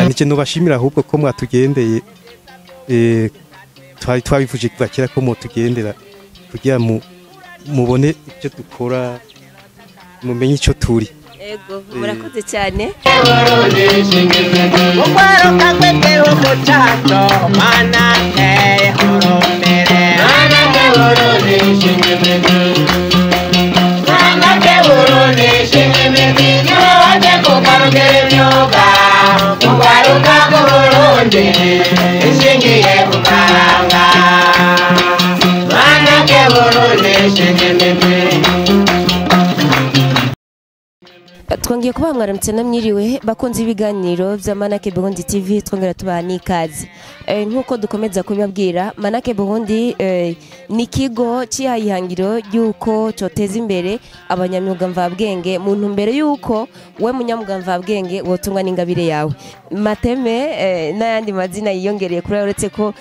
Nikintu bashimira ahubwo ko mwatugendeye twabivuje kuva kera ko mutugendera kugira mubone ibyo dukora mumenye icyo turi. Ego murakoze cyane. Twongeye kuba mwaramutse namwiriwe bakunze ibiganiro bya Manake Burundi TV twongera tubaha n'ikaze nkuko dukomeza kubibabwira Manake Burundi ni kigo cyihangiro yuko coteza imbere abanyamyuga mvabwenge mu ntumbero yuko we munyamwuga mvabwenge wotungwa n'ingabire yawe Mateme n'ayandi mazina yiyongereye kuri uretse ko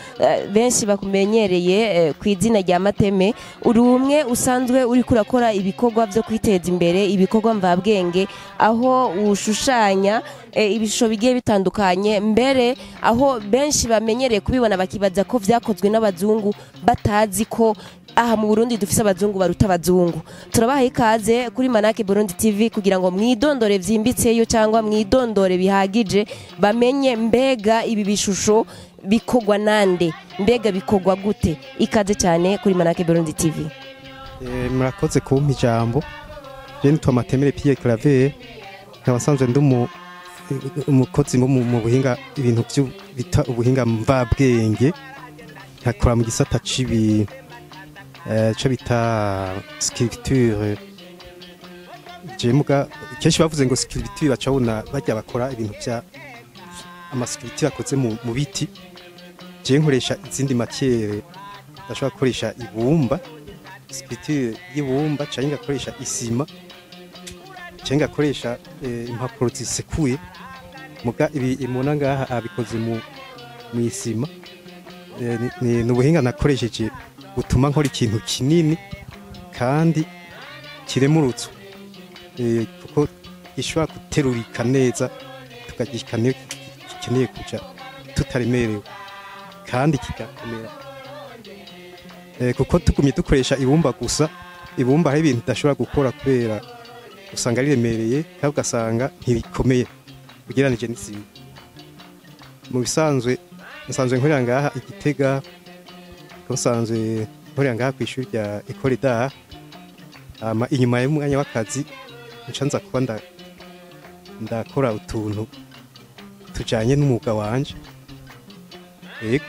benshi bakumenyereye ku izina rya Mateme uri umwe usanzwe uri kurakora ibikorwa byo kwiteza imbere ibikorwa mvabwenge aho ushushanya ibishusho bigiye bitandukanye mbere aho benshi bamenyereye kubibona bakibaza ko vyakozwe n'abazungu batazi ko aha mu Burundi dufise abazungu baruta abazungu. Turabaha ikaze kuri Manake Burundi TV kugira ngo mwidondore vyimbitseyo cyangwa mwidondore bihagije bamenye mbega ibi bishusho bikogwa nande mbega bikogwa gute. Ikaze cyane kuri Manake Burundi TV. Murakoze kumpa ijambo. Jeni twa Matemere Pierre Claver nkabasanzwe ndumu umukozi mu buhinga ibintu byo bita ubuhinga mvabwenge nkakora mu gisata cibi cyo bita sculpture jemuga kenshi bavuze ngo sculpture bacabona bajya bakora ibintu bya amasculpture akoze mu biti je nkoresha izindi matière ndashobora gukoresha ibumba sculpture y'ibumba cyangwa ngakoresha isima cyangwa ngakoresha impapuro zisekuye muga ibi imona ngaha abikoze mu isima ni ubuhinga nakoresheje gutuma nkora ikintu kinini kandi kiremurutse kuko gishobora guterurika neza tukagikane gikeneye kuja tutaremerewe kandi kigakomera kuko tugumye dukoresha ibumba gusa ibumba hari ibintu dashobora gukora kubera usanga riremereye kandi ugasanga ntibikomeye ugereranije n'isima mu bisanzwe nsanzwe nkorera ngaha Igitega nsanzwe nkorera ngaha ku ishuri rya Ecole d'Art inyuma y'umwanya w'akazi ncanza kuba ndakora utuntu tujanye n'umwuga wanje yego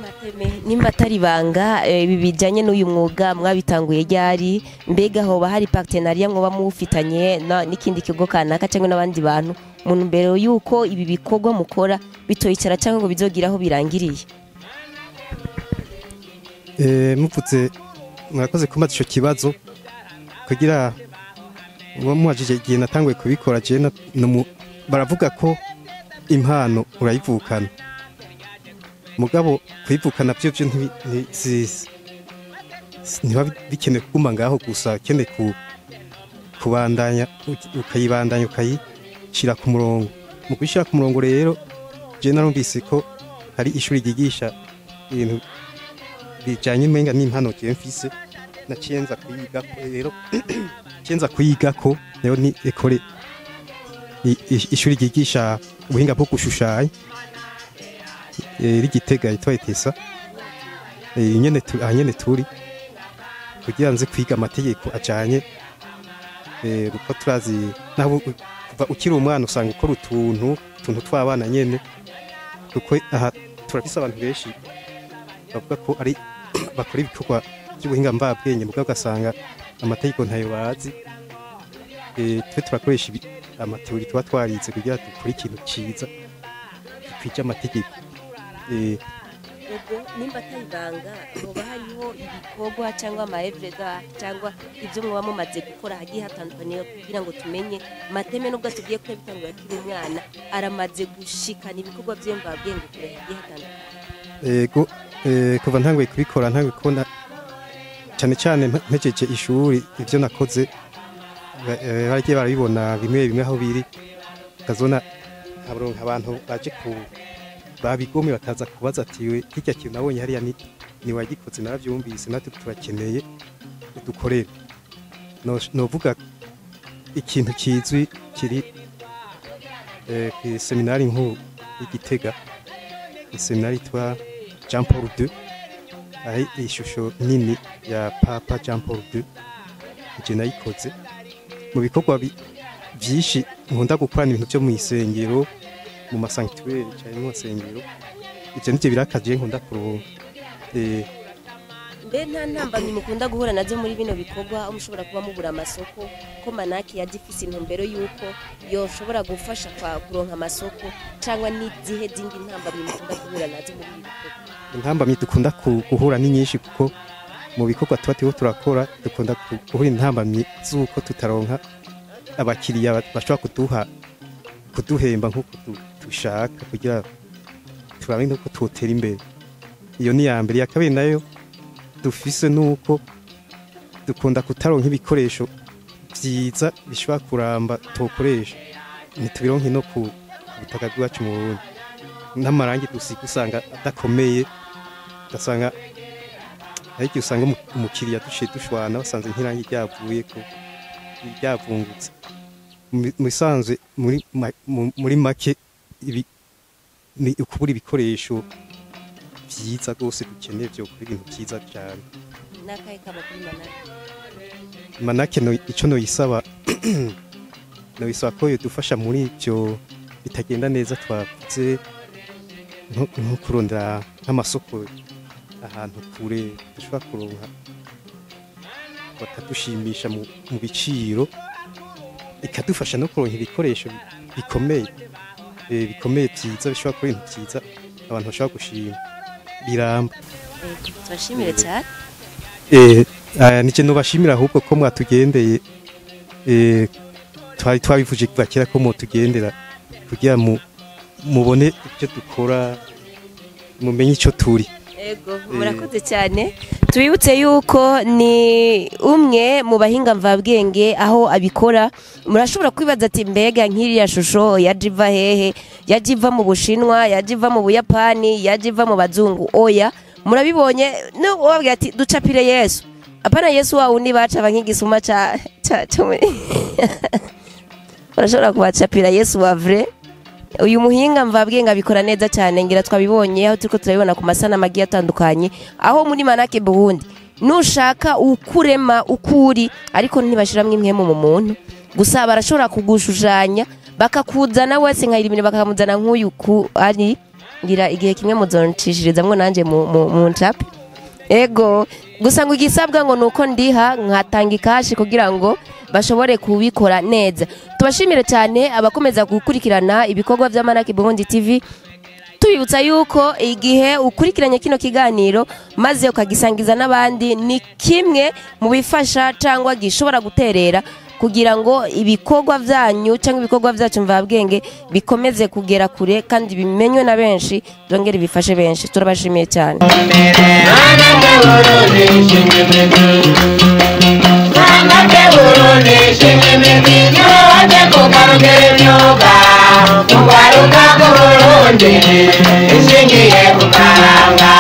Mateme nimba atari banga ibi bijanye n'uyu mwuga mwabitanguye ryari mbega hoba hari partenariat mwoba mufitanye n'ikindi kigo kanaka cyangwa n'abandi bantu mu ntumbero yuko ibi bikorwa mukora bitoyicara cyangwa ngo bizogiraho birangiriye mupfutse murakoze kumata ico kibazo kugira uwo muhajije igihe natanguye kubikora je baravuga ko impano urayivukana mugabo kwivukana byo ntiba bikenewe kuguma ngaho gusa keneye kubandanya ukayibandanya ukayishira ku murongo mu kwishira ku murongo rero je narumvise ko hari ishuri ryigisha ibintu bijanye n'menga n'impano je mfise naciyenza kuyiga rero ciyenza kuyiga ko rero ni Ecole ishuri ryigisha ubuhinga bwo gushushanya Igitega yitwa Etesa nyene turi kugira nze kwiga amategeko ajanye uko turazi naho kuva ukiri umwana usanga ukora utuntu tw'abana nyene kuko aha turafise abantu benshi bavuga ko ari bakora ibikorwa by'ubuhinga mvabwenge mugabo ugasanga amategeko ntayo bazi twe turakoresha amateori tuba twarize kugira dukore ikintu ciza kwija amategeko nimba atayibanga hoba hariho ibikorwa cyangwa amaevre cyangwa ibyo muba mumaze gukora hagiye hatandukanye kugira ngo tumenye Mateme nubwo tugiye kwebitangura kiri umwana aramaze gushikana ibikorwa by'emvabwenge kure hagiye hatandukanye ego kuva ntanguye kubikora ntanguye kubona cyane cyane ntegeje ishuri ibyo nakoze baragiye barabibona bimwe bimwe aho biri kazona haburonka abantu baje ku babigome bakaza kubaza ati we kijya kintu nabonye hariya ni wagikoze naravyumvise natwe turakeneye udukorere novuga ikintu kizwi kiri ku seminari nkuru y'Igitega seminari twa Jean Paul II ari ishusho nini ya Papa Jean Paul II je nayikoze mu bikorwa byinshi nkunda gukorana ibintu byo mu isengero mu masanctuaire cyane mu sengero ivyo nivyo birakaje nkunda kuronka mbe nta ntambamyi mukunda guhura nazo muri bino bikorwa mushobora kuba mubura amasoko ko Manake yagifise intumbero yuko yoshobora gufasha kwa kuronka amasoko cyangwa n'izihe zindi ntambamyi mukunda guhura nazo muri ibi bikorwa? Intambamyi dukunda guhura ni nyinshi kuko mu bikorwa tuba turakora dukunda guhura intambamyi z'uko tutaronka abakiriya bashobora kuduhemba nk'uko dushaka kugira turabe nuko tutera imbere. Iyo ni ya mbere. Ya kabiri nayo dufise nuko dukunda kutaronka ibikoresho vyiza bishobora kuramba tukoresha ntitubironke no ku butaka bwacu mu Burundi. N'amarangi dusiga usanga adakomeye, ugasanga ariko usanga umukiriya dushwana basanze nk'irangi ryavuye ko ryavungutse. Musanzwe muri make ibi ni ukubura ibikoresho vyiza gose dukeneye byo kuri ibintu vyiza cyane. Nakaye kaba kuri Manake no ico no yisaba no yisaba ko yodufasha muri ibyo bitagenda neza twavuze nko kurondera nk'amasoko ahantu kure dushobora kuronka bakadushimisha mu biciro, ikadufasha no kuronka ibikoresho bikomeye vyiza bishobora kuba ibintu vyiza abantu bashobora gushima biramba. Turashimire cyane. Nije nubashimira ahubwo ko mwatugendeye twabivuje bakira ko mutugendera kugira mubone icyo dukora mumenye icyo turi. Ego murakoze cyane. Tubibutse yuko ni umwe mu bahinga mvabwenge aho abikora. Murashobora kwibaza ati mbega nk'iriya shusho yajiva hehe, yajiva mu Bushinwa, yajiva mu Buyapani, yajiva mu bazungu. Oya murabibonye no wabwiye ati ducapire Yesu. Apana Yesu wa undi bacaba nk'igisuma cha barashobora kubacapira Yesu wa vrai. Uyu muhinga mvabwenge abikora neza cyane, ngira twabibonye aho turiko turabibona ku masana magiye atandukanye aho muri Manake Burundi. Nushaka ukurema ukuri ariko ntibashiramwe imwe mu muntu gusa barashobora kugushushanya bakakuzana wese nkayiribine bakamuzana nk'uyu ku ari ngira igihe kimwe muzoncishiriza nanje mu ncape. Ego gusa ngo igisabwa ngo nuko ndiha nkatanga ikashi kugira ngo bashobore kubikora neza. Tubashimire cyane abakomeza gukurikirana ibikorwa vya Manake Burundi TV. Tubibutsa yuko igihe ukurikiranye kino kiganiro maze ukagisangiza n'abandi ni kimwe mu bifasha cyangwa gishobora guterera kugira ngo ibikorwa vyanyu cyangwa ibikorwa vyacu mvabwenge bikomeze kugera kure kandi bimenywe na benshi byongere bifashe benshi. Turabashimiye cyane. Burundi,